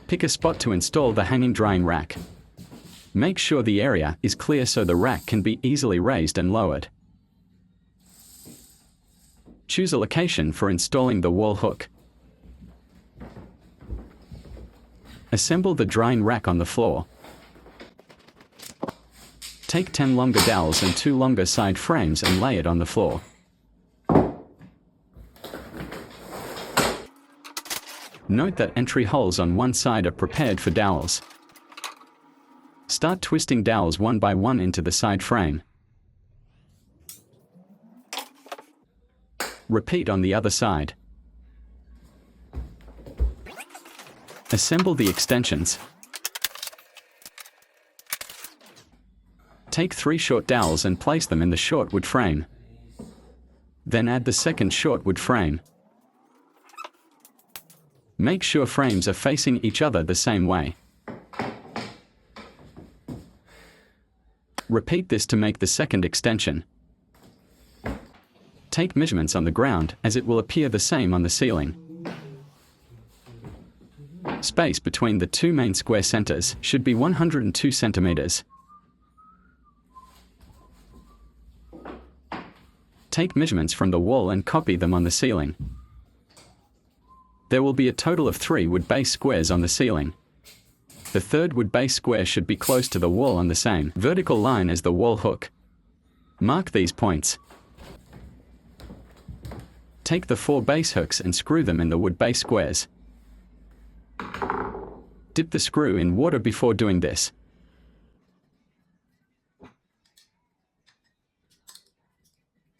Pick a spot to install the hanging drying rack. Make sure the area is clear so the rack can be easily raised and lowered. Choose a location for installing the wall hook. Assemble the drying rack on the floor. Take 10 longer dowels and 2 longer side frames and lay it on the floor. Note that entry holes on one side are prepared for dowels. Start twisting dowels one by one into the side frame. Repeat on the other side. Assemble the extensions. Take 3 short dowels and place them in the short wood frame. Then add the second short wood frame. Make sure frames are facing each other the same way. Repeat this to make the second extension. Take measurements on the ground as it will appear the same on the ceiling. Space between the 2 main square centers should be 102 centimeters. Take measurements from the wall and copy them on the ceiling. There will be a total of 3 wood base squares on the ceiling. The third wood base square should be close to the wall on the same vertical line as the wall hook. Mark these points. Take the 4 base hooks and screw them in the wood base squares. Dip the screw in water before doing this.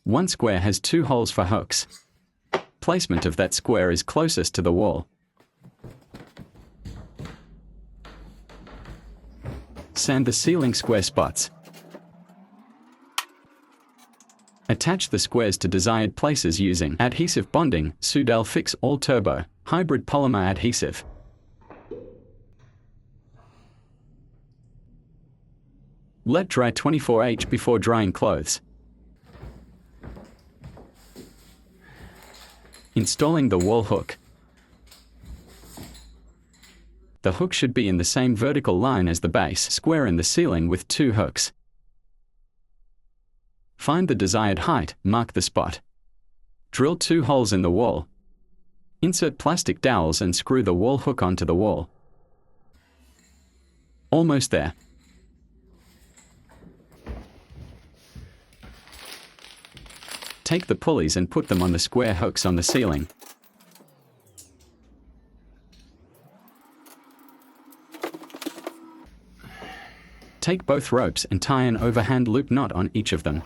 One square has 2 holes for hooks. Placement of that square is closest to the wall. Sand the ceiling square spots. Attach the squares to desired places using adhesive bonding, Sudal Fix All Turbo, hybrid polymer adhesive. Let dry 24H before drying clothes. Installing the wall hook. The hook should be in the same vertical line as the base square in the ceiling with 2 hooks. Find the desired height, mark the spot. Drill 2 holes in the wall. Insert plastic dowels and screw the wall hook onto the wall. Almost there. Take the pulleys and put them on the square hooks on the ceiling. Take both ropes and tie an overhand loop knot on each of them.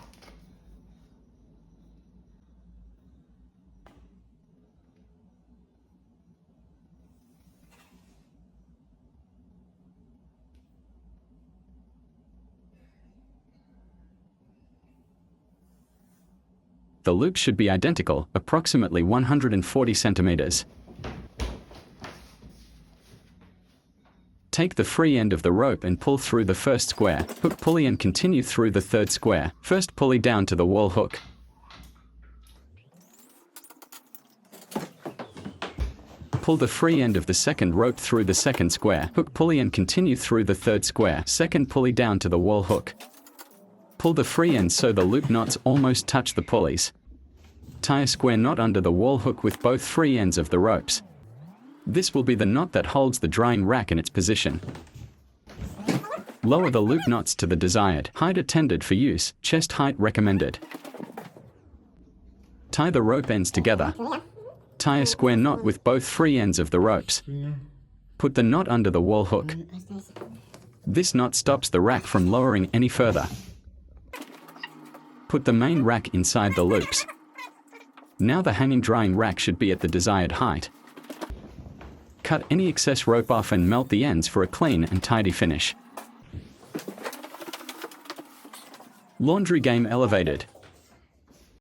The loop should be identical, approximately 140 centimeters. Take the free end of the rope and pull through the first square, hook pulley and continue through the third square, first pulley down to the wall hook. Pull the free end of the second rope through the second square, hook pulley and continue through the third square, second pulley down to the wall hook. Pull the free end so the loop knots almost touch the pulleys. Tie a square knot under the wall hook with both free ends of the ropes. This will be the knot that holds the drying rack in its position. Lower the loop knots to the desired height intended for use, chest height recommended. Tie the rope ends together. Tie a square knot with both free ends of the ropes. Put the knot under the wall hook. This knot stops the rack from lowering any further. Put the main rack inside the loops. Now the hanging drying rack should be at the desired height. Cut any excess rope off and melt the ends for a clean and tidy finish. Laundry game elevated.